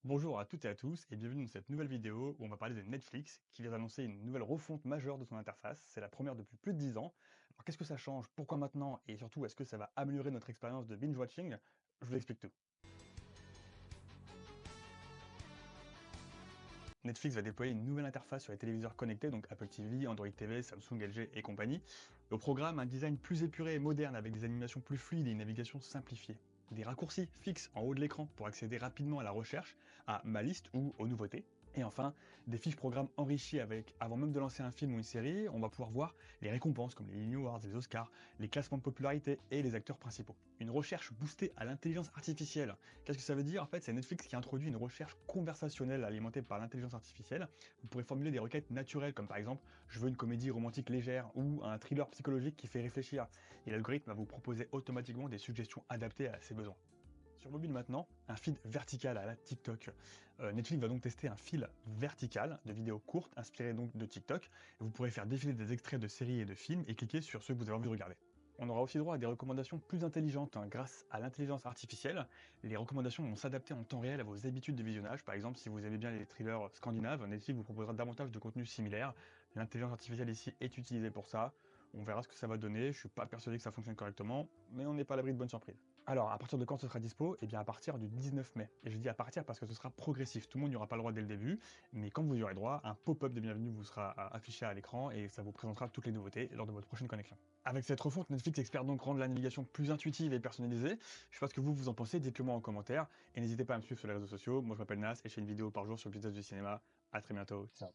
Bonjour à toutes et à tous et bienvenue dans cette nouvelle vidéo où on va parler de Netflix qui vient d'annoncer une nouvelle refonte majeure de son interface. C'est la première depuis plus de 10 ans. Alors qu'est-ce que ça change? Pourquoi maintenant? Et surtout, est-ce que ça va améliorer notre expérience de binge-watching? Je vous explique tout. Netflix va déployer une nouvelle interface sur les téléviseurs connectés, donc Apple TV, Android TV, Samsung, LG et compagnie. Au programme, un design plus épuré et moderne avec des animations plus fluides et une navigation simplifiée. Des raccourcis fixes en haut de l'écran pour accéder rapidement à la recherche, à ma liste ou aux nouveautés. Et enfin, des fiches programmes enrichies avec, avant même de lancer un film ou une série, on va pouvoir voir les récompenses comme les Emmy Awards, les Oscars, les classements de popularité et les acteurs principaux. Une recherche boostée à l'intelligence artificielle. Qu'est-ce que ça veut dire? En fait, c'est Netflix qui introduit une recherche conversationnelle alimentée par l'intelligence artificielle. Vous pourrez formuler des requêtes naturelles comme par exemple je veux une comédie romantique légère ou un thriller psychologique qui fait réfléchir. Et l'algorithme va vous proposer automatiquement des suggestions adaptées à ses besoins. Sur mobile maintenant, un feed vertical à la TikTok. Netflix va donc tester un fil vertical de vidéos courtes inspirées donc de TikTok. Vous pourrez faire défiler des extraits de séries et de films et cliquer sur ceux que vous avez envie de regarder. On aura aussi droit à des recommandations plus intelligentes grâce à l'intelligence artificielle. Les recommandations vont s'adapter en temps réel à vos habitudes de visionnage. Par exemple, si vous aimez bien les thrillers scandinaves, Netflix vous proposera davantage de contenus similaires. L'intelligence artificielle ici est utilisée pour ça. On verra ce que ça va donner. Je suis pas persuadé que ça fonctionne correctement, mais on n'est pas à l'abri de bonnes surprises. Alors, à partir de quand ce sera dispo? Eh bien, à partir du 19 mai. Et je dis à partir parce que ce sera progressif. Tout le monde n'y aura pas le droit dès le début, mais quand vous y aurez droit, un pop-up de bienvenue vous sera affiché à l'écran et ça vous présentera toutes les nouveautés lors de votre prochaine connexion. Avec cette refonte, Netflix espère donc rendre la navigation plus intuitive et personnalisée. Je sais pas ce que vous en pensez, dites-le moi en commentaire. Et n'hésitez pas à me suivre sur les réseaux sociaux. Moi, je m'appelle Nas et je fais une vidéo par jour sur le business du cinéma. À très bientôt. Ciao.